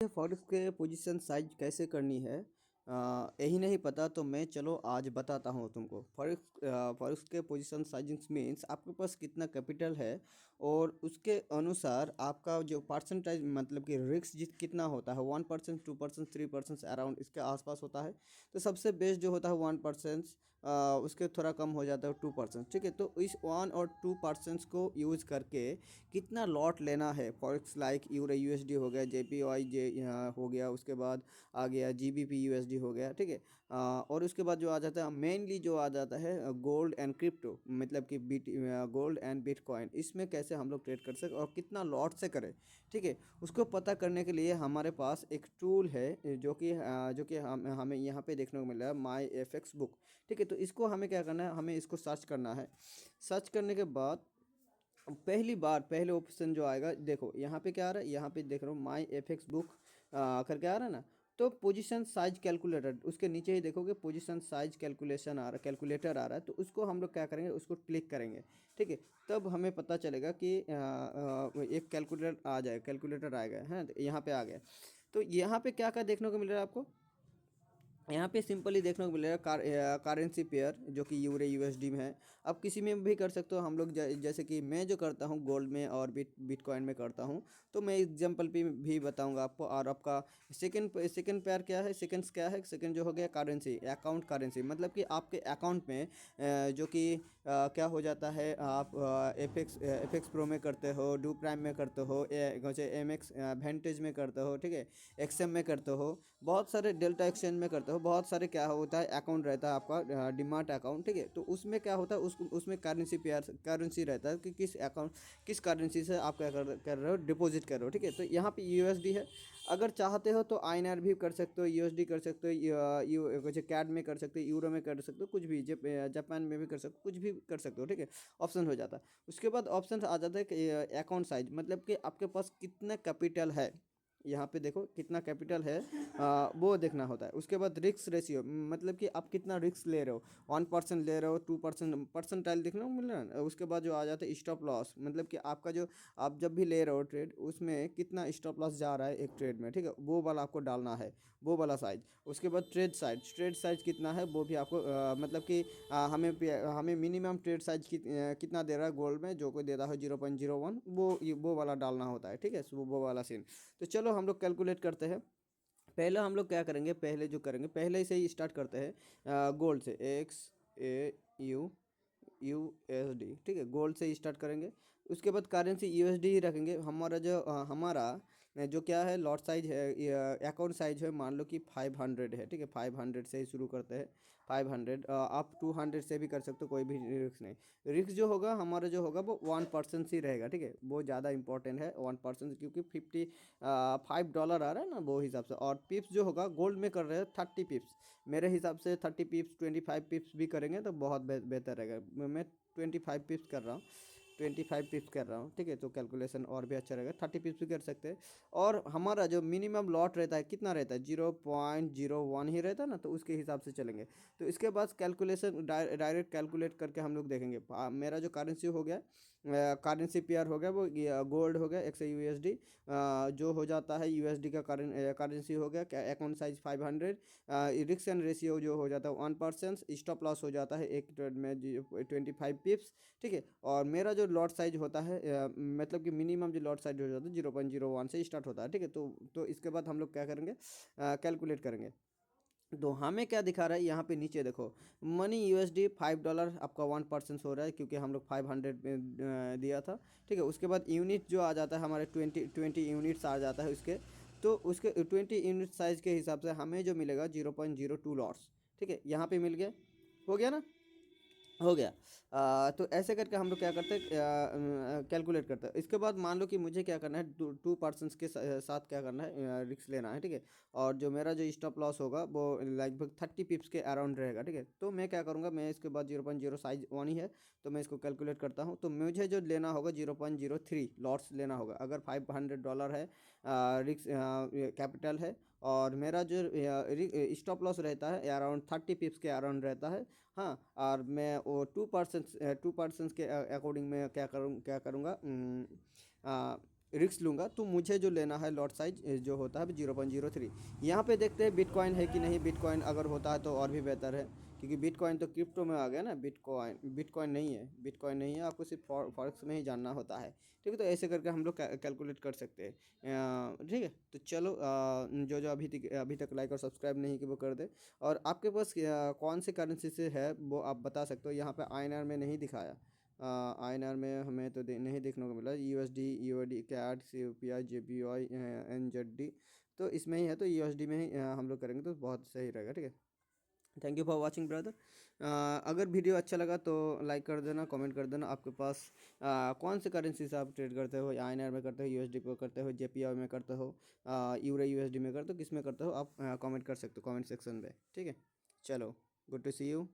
Forex के position size कैसे करनी है, यही नहीं पता तो मैं चलो आज बताता हूँ तुमको। फॉरेक्स के पोजीशन साइजिंग मीन्स आपके पास कितना कैपिटल है और उसके अनुसार आपका जो परसेंटेज मतलब कि रिस्क जित कितना होता है 1%, 2%, 3% अराउंड इसके आसपास होता है। तो सबसे बेस्ट जो होता है 1%, उसके थोड़ा कम हो जाता है 2%। ठीक है, तो इस 1 और 2% को यूज़ करके कितना लॉट लेना है फॉरेक्स लाइक यूरो यूएसडी हो गया, जेपीवाई जे हो गया, उसके बाद आ गया जीबीपी यूएसडी हो गया। ठीक है, और उसके बाद जो आ जाता है मेनली जो आ जाता है गोल्ड एंड क्रिप्टो मतलब कि गोल्ड एंड बिटकॉइन, इसमें कैसे हम लोग ट्रेड कर सकते और कितना लॉट से करें। ठीक है, उसको पता करने के लिए हमारे पास एक टूल है जो कि हमें यहाँ पे देखने को मिल रहा है माई एफ एक्स बुक। ठीक है, तो इसको हमें क्या करना है, हमें इसको सर्च करना है। सर्च करने के बाद पहले ऑप्शन जो आएगा, देखो यहाँ पे क्या आ रहा है, यहाँ पे देख रहा हूँ माई एफ एक्स बुक करके आ रहा है ना। तो पोजीशन साइज कैलकुलेटर, उसके नीचे ही देखोगे पोजीशन साइज कैलकुलेशन आ रहा है, कैलकुलेटर आ रहा है। तो उसको हम लोग क्या करेंगे, उसको क्लिक करेंगे। ठीक है, तब हमें पता चलेगा कि एक कैलकुलेटर आएगा है, तो यहाँ पे आ गया। तो यहाँ पे क्या क्या देखने को मिल रहा है आपको, यहाँ पे सिंपली देखने को मिलेगा करेंसी पेयर जो कि यूरो यूएसडी में है। अब किसी में भी कर सकते हो हम लोग, जैसे कि मैं जो करता हूँ गोल्ड में और बिटकॉइन में करता हूँ। तो मैं एग्जांपल पे भी बताऊंगा आपको। और आपका सेकंड पेयर क्या है, सेकंड जो हो गया करेंसी, अकाउंट करेंसी मतलब कि आपके अकाउंट में जो कि क्या हो जाता है, आप एफ एक्स प्रो में करते हो, डू प्राइम में करते हो, एम एक्स वेंटेज में करते हो। ठीक है, एक्सएम में करते हो, बहुत सारे डेल्टा एक्सचेंज में करते हो, बहुत सारे क्या होता है अकाउंट रहता है आपका डिमार्ट अकाउंट। ठीक है, तो उसमें क्या होता है, उसमें करेंसी रहता है कि किस करेंसी से आप क्या कर रहे हो, डिपॉजिट कर रहे हो। ठीक है, तो यहाँ पे यूएसडी है। अगर चाहते हो तो आईएनआर भी कर सकते हो, यूएसडी कर सकते हो, कैड में कर सकते हो, यूरो में कर सकते हो, कुछ भी जापान में भी कर सकते हो, कुछ भी कर सकते हो। ठीक है, ऑप्शन हो जाता है। उसके बाद ऑप्शन आ जाता है कि अकाउंट साइज मतलब कि आपके पास कितना कैपिटल है। यहाँ पे देखो कितना कैपिटल है, वो देखना होता है। उसके बाद रिस्क रेशियो मतलब कि आप कितना रिस्क ले रहे हो, 1% ले रहे हो, 2% परसेंटाइल देखने को मिल रहा है। उसके बाद जो आ जाता है स्टॉप लॉस मतलब कि आपका जो आप जब भी ले रहे हो ट्रेड, उसमें कितना स्टॉप लॉस जा रहा है एक ट्रेड में। ठीक है, वो वाला आपको डालना है, वो वाला साइज। उसके बाद ट्रेड साइज कितना है वो भी आपको मतलब कि हमें मिनिमम ट्रेड साइज कितना दे रहा है गोल्ड में, जो कोई देता है 0.01, वो वाला डालना होता है। ठीक है, वो वाला सीन। तो चलो हम लोग कैलकुलेट करते हैं। पहले हम लोग क्या करेंगे, पहले से ही स्टार्ट करते हैं गोल्ड से, XAU USD। ठीक है, गोल्ड से ही स्टार्ट करेंगे। उसके बाद करेंसी यूएसडी ही रखेंगे। हमारा जो क्या है लॉट साइज है, अकाउंट साइज है, मान लो कि 500 है। ठीक है, 500 से ही शुरू करते हैं। 500 आप 200 से भी कर सकते हो, कोई भी रिस्क नहीं। रिस्क जो होगा हमारा जो होगा वो 1% ही रहेगा। ठीक है, वो ज़्यादा इंपॉर्टेंट है 1%, क्योंकि $5 आ रहा है ना, वो हिसाब से। और पिप्स जो होगा गोल्ड में कर रहे हैं 30 पिप्स, मेरे हिसाब से 30 पिप्स 25 पिप्स भी करेंगे तो बहुत बेहतर रहेगा। मैं 25 पिप्स कर रहा हूँ, 25 पिप्स कर रहा हूँ। ठीक है, तो कैलकुलेशन और भी अच्छा रहेगा, 30 पिप्स भी कर सकते हैं। और हमारा जो मिनिमम लॉट रहता है कितना रहता है, 0.01 ही रहता है ना, तो उसके हिसाब से चलेंगे। तो इसके बाद कैलकुलेशन डायरेक्ट कैलकुलेट करके हम लोग देखेंगे। मेरा जो करेंसी हो गया, करेंसी पेयर हो गया वो गोल्ड हो गया, XAUUSD जो हो जाता है यूएसडी का करेंसी हो गया, account size 500, risk and ratio जो हो जाता है 1%, स्टॉप लॉस हो जाता है एक ट्रेड में 25 पिप्स। ठीक है, और मेरा जो लॉट साइज होता है मतलब कि मिनिमम जो लॉट साइज हो जाता है 0.01 से स्टार्ट होता है। ठीक है, तो इसके बाद हम लोग क्या करेंगे, कैलकुलेट करेंगे। तो हमें क्या दिखा रहा है यहाँ पे नीचे देखो, मनी यूएसडी $5 आपका 1% हो रहा है, क्योंकि हम लोग 500 में दिया था। ठीक है, उसके बाद यूनिट जो आ जाता है हमारे 20 यूनिट्स आ जाता है उसके। तो उसके 20 यूनिट साइज के हिसाब से हमें जो मिलेगा 0.02 लॉट्स। ठीक है, यहाँ पे मिल गया, हो गया ना, हो गया। तो ऐसे करके हम लोग क्या करते हैं, कैलकुलेट करते हैं। इसके बाद मान लो कि मुझे क्या करना है, 2% के साथ क्या करना है, रिस्क लेना है। ठीक है, और जो मेरा जो स्टॉप लॉस होगा वो लगभग 30 पिप्स के अराउंड रहेगा। ठीक है, तो मैं क्या करूँगा, मैं इसके बाद 0.0 साइज 1 ही है, तो मैं इसको कैलकुलेट करता हूँ। तो मुझे जो लेना होगा 0.03 लॉट्स लेना होगा, अगर $500 है रिस्क कैपिटल है। और मेरा जो स्टॉप लॉस रहता है अराउंड 30 पिप्स के अराउंड रहता है। हाँ, और मैं वो 2% के अकॉर्डिंग मैं क्या करूँगा, रिस्क लूँगा तो मुझे जो लेना है लॉट साइज जो होता है 0.03। यहाँ पे देखते हैं बिटकॉइन है कि नहीं। बिटकॉइन अगर होता है तो और भी बेहतर है, क्योंकि बिटकॉइन तो क्रिप्टो में आ गया ना। बिटकॉइन बिटकॉइन नहीं है, बिटकॉइन नहीं है, आपको सिर्फ फॉरेक्स में ही जानना होता है। ठीक है, तो ऐसे करके हम लोग कैलकुलेट कर सकते हैं। ठीक है, तो चलो जो जो अभी तक लाइक और सब्सक्राइब नहीं कि वो कर दे। और आपके पास कौन से करेंसी से है वो आप बता सकते हो। यहाँ पे आईएनआर में नहीं दिखाया, आईएनआर में हमें तो नहीं देखने को मिला। यूएसडी, यूएडी, कैट, सीओपीआई, जेपीवाई, एनजेडी, तो इसमें ही है। तो यूएसडी में ही हम लोग करेंगे तो बहुत सही रहेगा। ठीक है, thank you for watching brother. अगर वीडियो अच्छा लगा तो लाइक कर देना, कमेंट कर देना। आपके पास कौन से करेंसी से आप ट्रेड करते हो, आईएनआर में करते हो, यूएसडी पे करते हो, जेपीआई में करते हो, यूरो यूएसडी में करते हो, किस में करते हो, आप कमेंट कर सकते हो कमेंट सेक्शन में। ठीक है, चलो, गुड टू सी यू।